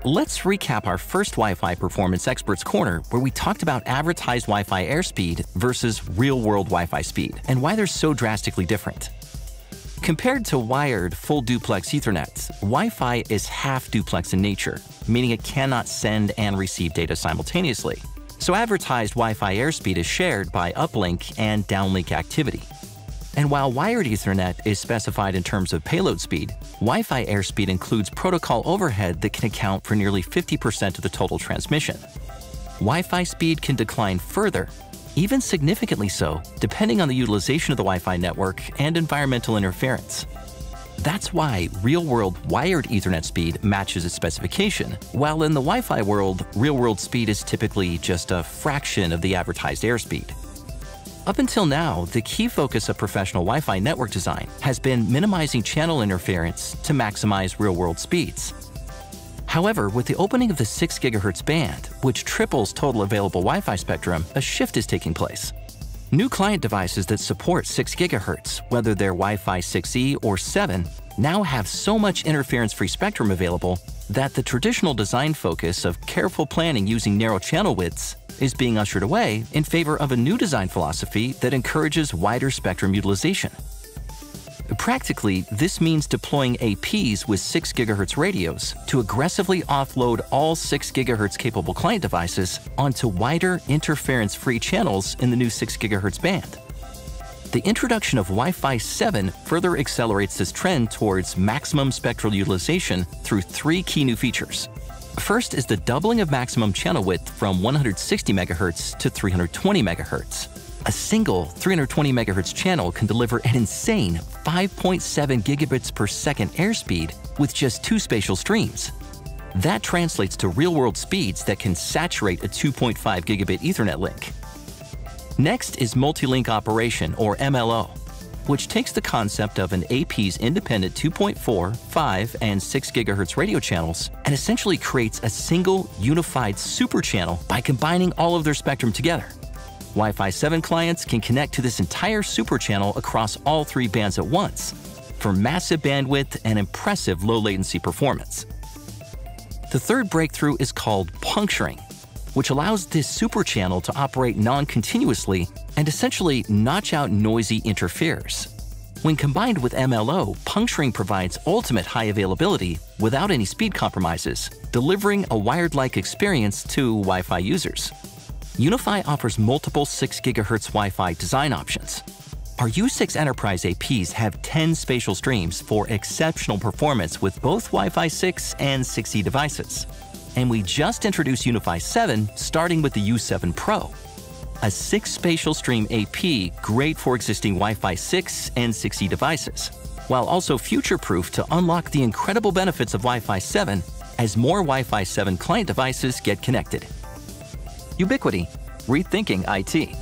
Let's recap our first Wi-Fi Performance Experts Corner, where we talked about advertised Wi-Fi airspeed versus real-world Wi-Fi speed, and why they're so drastically different. Compared to wired full duplex Ethernet, Wi-Fi is half duplex in nature, meaning it cannot send and receive data simultaneously. So advertised Wi-Fi airspeed is shared by uplink and downlink activity. And while wired Ethernet is specified in terms of payload speed, Wi-Fi airspeed includes protocol overhead that can account for nearly 50% of the total transmission. Wi-Fi speed can decline further, even significantly so, depending on the utilization of the Wi-Fi network and environmental interference. That's why real-world wired Ethernet speed matches its specification, while in the Wi-Fi world, real-world speed is typically just a fraction of the advertised airspeed. Up until now, the key focus of professional Wi-Fi network design has been minimizing channel interference to maximize real-world speeds. However, with the opening of the 6 GHz band, which triples total available Wi-Fi spectrum, a shift is taking place. New client devices that support 6 GHz, whether they're Wi-Fi 6E or 7, now have so much interference-free spectrum available that the traditional design focus of careful planning using narrow channel widths is being ushered away in favor of a new design philosophy that encourages wider spectrum utilization. Practically, this means deploying APs with 6 GHz radios to aggressively offload all 6 GHz capable client devices onto wider interference-free channels in the new 6 GHz band. The introduction of Wi-Fi 7 further accelerates this trend towards maximum spectral utilization through 3 key new features. First is the doubling of maximum channel width from 160 MHz to 320 MHz. A single 320 MHz channel can deliver an insane 5.7 gigabits per second airspeed with just 2 spatial streams. That translates to real-world speeds that can saturate a 2.5 gigabit Ethernet link. Next is multi-link operation, or MLO, which takes the concept of an AP's independent 2.4, 5, and 6 GHz radio channels and essentially creates a single unified super channel by combining all of their spectrum together. Wi-Fi 7 clients can connect to this entire super channel across all 3 bands at once for massive bandwidth and impressive low latency performance. The third breakthrough is called puncturing, which allows this super channel to operate non-continuously and essentially notch out noisy interferes. When combined with MLO, puncturing provides ultimate high availability without any speed compromises, delivering a wired-like experience to Wi-Fi users. UniFi offers multiple 6 GHz Wi-Fi design options. Our U6 Enterprise APs have 10 spatial streams for exceptional performance with both Wi-Fi 6 and 6E devices. And we just introduced UniFi 7, starting with the U7 Pro. A 6 spatial stream AP great for existing Wi-Fi 6 and 6E devices, while also future-proof to unlock the incredible benefits of Wi-Fi 7 as more Wi-Fi 7 client devices get connected. Ubiquiti, rethinking IT.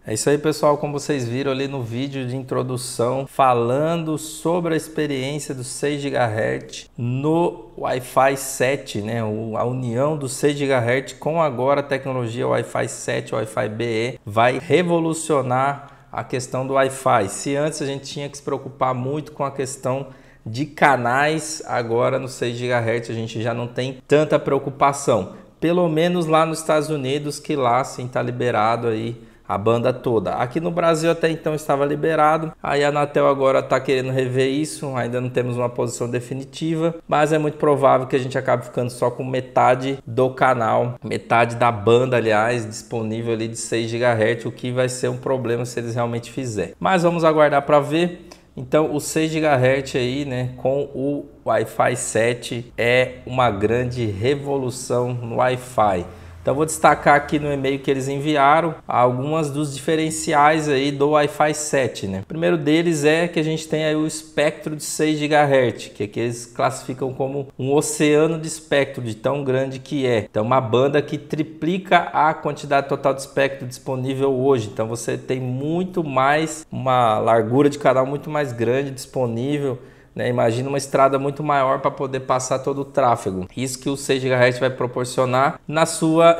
É isso aí, pessoal, como vocês viram ali no vídeo de introdução, falando sobre a experiência dos 6 GHz no Wi-Fi 7, né? A união dos 6 GHz com agora a tecnologia Wi-Fi 7, Wi-Fi BE, vai revolucionar a questão do Wi-Fi. Se antes a gente tinha que se preocupar muito com a questão de canais, agora no 6 GHz a gente já não tem tanta preocupação. Pelo menos lá nos Estados Unidos, que lá sim está liberado aí a banda toda. Aqui no Brasil até então estava liberado, aí a Anatel agora está querendo rever isso, ainda não temos uma posição definitiva, mas é muito provável que a gente acabe ficando só com metade do canal, metade da banda, aliás, disponível ali de 6 GHz, o que vai ser um problema se eles realmente fizerem. Mas vamos aguardar para ver. Então, o 6 GHz aí, né, com o Wi-Fi 7 é uma grande revolução no Wi-Fi. Então, vou destacar aqui no e-mail que eles enviaram algumas dos diferenciais aí do Wi-Fi 7, né? O primeiro deles é que a gente tem aí o espectro de 6 GHz, que aqui eles classificam como um oceano de espectro, de tão grande que é. Então, uma banda que triplica a quantidade total de espectro disponível hoje. Então, você tem muito mais, uma largura de canal muito mais grande disponível, né? Imagina uma estrada muito maior para poder passar todo o tráfego. Isso que o 6 GHz vai proporcionar na sua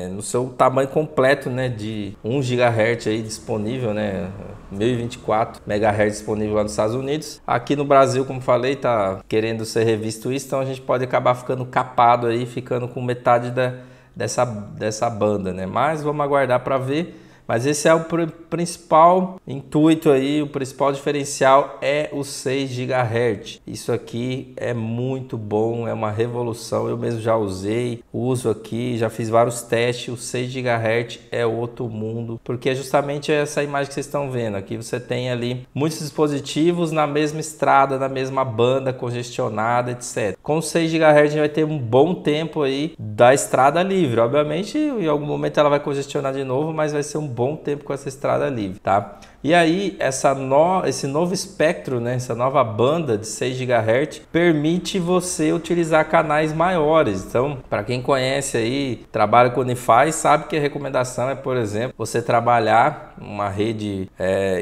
no seu tamanho completo, né? De 1 GHz aí disponível, né? 1024 MHz disponível lá nos Estados Unidos. Aqui no Brasil, como falei, tá querendo ser revisto isso, então a gente pode acabar ficando capado aí, ficando com metade dessa banda, né? Mas vamos aguardar para ver. Mas esse é o principal intuito aí, o principal diferencial é o 6 GHz. Isso aqui é muito bom, é uma revolução. Eu mesmo já usei, uso aqui, já fiz vários testes. O 6 GHz é outro mundo, porque é justamente essa imagem que vocês estão vendo. Aqui você tem ali muitos dispositivos na mesma estrada, na mesma banda, congestionada, etc. Com o 6 GHz a gente vai ter um bom tempo aí da estrada livre. Obviamente, em algum momento ela vai congestionar de novo, mas vai ser um bom tempo com essa estrada livre, tá? E aí, esse novo espectro, né, essa nova banda de 6 GHz permite você utilizar canais maiores. Então, para quem conhece aí, trabalha com Wi-Fi, sabe que a recomendação é, por exemplo, você trabalhar uma rede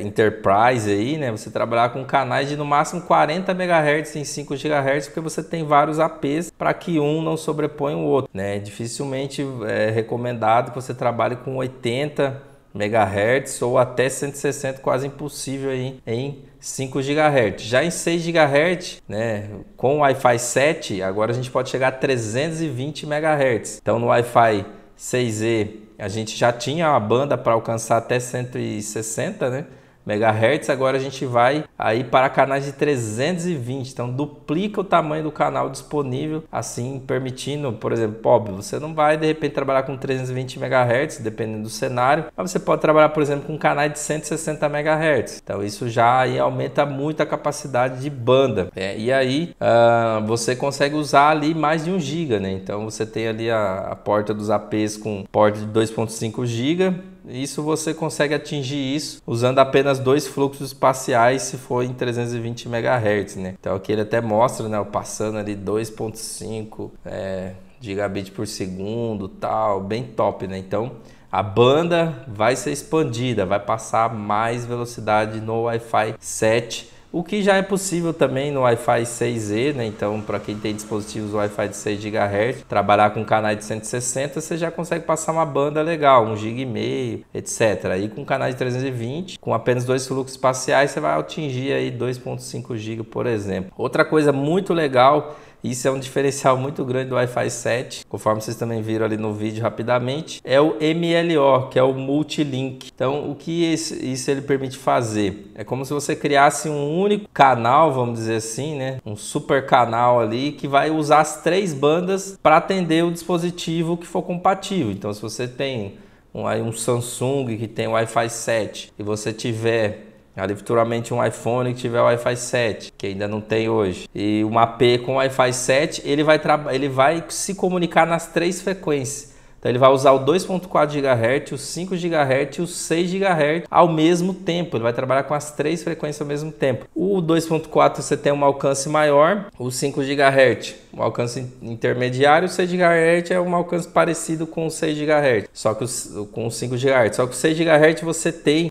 Enterprise aí, né? Você trabalhar com canais de no máximo 40 MHz em 5 GHz, porque você tem vários APs para que um não sobreponha o outro, né? Dificilmente é recomendado que você trabalhe com 80 MHz ou até 160, quase impossível aí em 5 GHz. Já em 6 GHz, né, com o Wi-Fi 7, agora a gente pode chegar a 320 MHz. Então no Wi-Fi 6E a gente já tinha uma banda para alcançar até 160, né, MHz, agora a gente vai aí para canais de 320, então duplica o tamanho do canal disponível, assim permitindo, por exemplo, óbvio, você não vai de repente trabalhar com 320 MHz, dependendo do cenário, mas você pode trabalhar, por exemplo, com um canal de 160 MHz, então isso já aí aumenta muito a capacidade de banda, e aí você consegue usar ali mais de 1 GB, né? Então você tem ali a porta dos APs com porta de 2.5 GB. Isso você consegue atingir isso usando apenas 2 fluxos espaciais se for em 320 MHz, né? Então aqui ele até mostra, né, passando ali 2.5 gigabit por segundo, tal, bem top, né? Então a banda vai ser expandida, vai passar mais velocidade no Wi-Fi 7. O que já é possível também no Wi-Fi 6E, né? Então, para quem tem dispositivos Wi-Fi de 6 GHz, trabalhar com canais de 160, você já consegue passar uma banda legal, 1,5 GB, etc. Aí com canais de 320, com apenas 2 fluxos espaciais, você vai atingir aí 2,5 GB, por exemplo. Outra coisa muito legal, isso é um diferencial muito grande do Wi-Fi 7, conforme vocês também viram ali no vídeo rapidamente, é o MLO, que é o Multilink. Então, o que isso ele permite fazer? É como se você criasse um único canal, vamos dizer assim, né? Um super canal ali que vai usar as 3 bandas para atender o dispositivo que for compatível. Então, se você tem um Samsung que tem Wi-Fi 7 e você tiver ali futuramente um iPhone que tiver Wi-Fi 7, que ainda não tem hoje, e um AP com Wi-Fi 7, ele vai se comunicar nas 3 frequências. Então ele vai usar o 2.4 GHz, o 5 GHz e o 6 GHz ao mesmo tempo. Ele vai trabalhar com as 3 frequências ao mesmo tempo. O 2.4 você tem um alcance maior, o 5 GHz um alcance intermediário, o 6 GHz é um alcance parecido com o 6 GHz, só que com o 5 GHz. Só que o 6 GHz você tem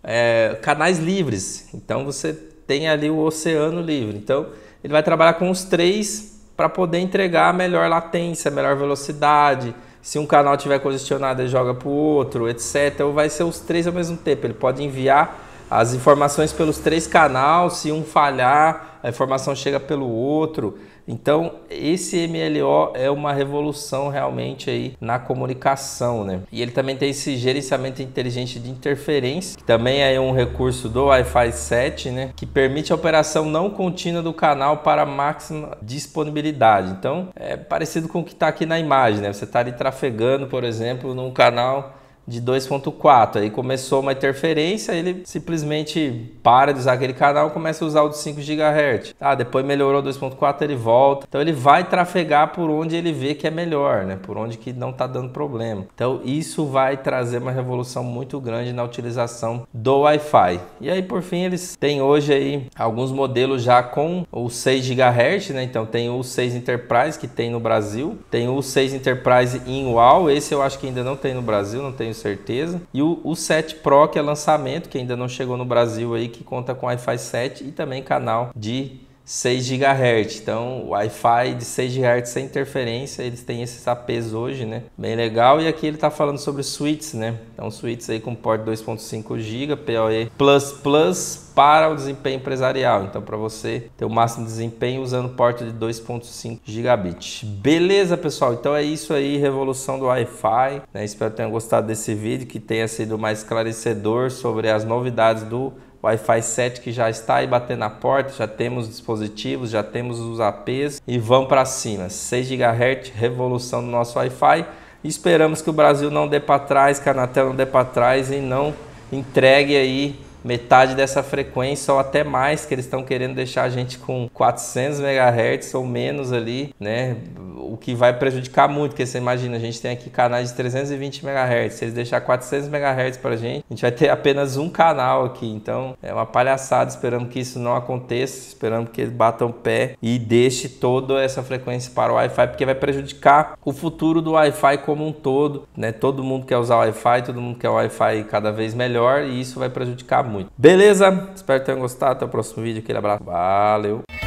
canais livres, então você tem ali o oceano livre. Então ele vai trabalhar com os 3 para poder entregar a melhor latência, a melhor velocidade. Se um canal tiver congestionado, ele joga para o outro, etc. Ou vai ser os 3 ao mesmo tempo. Ele pode enviar as informações pelos 3 canais. Se um falhar, a informação chega pelo outro. Então, esse MLO é uma revolução realmente aí na comunicação, né? E ele também tem esse gerenciamento inteligente de interferência, que também é um recurso do Wi-Fi 7, né? Que permite a operação não contínua do canal para máxima disponibilidade. Então, é parecido com o que está aqui na imagem, né? Você está ali trafegando, por exemplo, num canal de 2.4, aí começou uma interferência, ele simplesmente para de usar aquele canal e começa a usar o de 5 GHz. Depois melhorou 2.4, ele volta. Então ele vai trafegar por onde ele vê que é melhor, né? Por onde que não está dando problema. Então isso vai trazer uma revolução muito grande na utilização do Wi-Fi. E aí por fim eles têm hoje aí alguns modelos já com o 6 GHz, né? Então tem o 6 Enterprise que tem no Brasil, tem o 6 Enterprise in UAL, esse eu acho que ainda não tem no Brasil, não tenho certeza. E o 7 Pro, que é lançamento, que ainda não chegou no Brasil aí, que conta com Wi-Fi 7 e também canal de 6 GHz. Então, Wi-Fi de 6 GHz sem interferência, eles têm esses APs hoje, né? Bem legal. E aqui ele está falando sobre switches, né? Então, switches aí com porte 2.5 GB, PoE++ para o desempenho empresarial. Então, para você ter o máximo de desempenho usando porte de 2.5 gigabit. Beleza, pessoal? Então é isso aí, revolução do Wi-Fi, né? Espero que tenham gostado desse vídeo, que tenha sido mais esclarecedor sobre as novidades do Wi-Fi 7 que já está aí batendo na porta, já temos dispositivos, já temos os APs e vamos para cima. 6 GHz, revolução do nosso Wi-Fi. Esperamos que o Brasil não dê para trás, que a Anatel não dê para trás e não entregue aí metade dessa frequência ou até mais, que eles estão querendo deixar a gente com 400 MHz ou menos ali, né? O que vai prejudicar muito, porque você imagina, a gente tem aqui canais de 320 MHz, se eles deixar 400 MHz pra gente, a gente vai ter apenas um canal aqui, então é uma palhaçada. Esperamos que isso não aconteça, esperamos que eles batam o pé e deixe toda essa frequência para o Wi-Fi, porque vai prejudicar o futuro do Wi-Fi como um todo, né? Todo mundo quer usar Wi-Fi, todo mundo quer o Wi-Fi cada vez melhor e isso vai prejudicar muito. Beleza? Espero que tenham gostado, até o próximo vídeo, aquele abraço, valeu!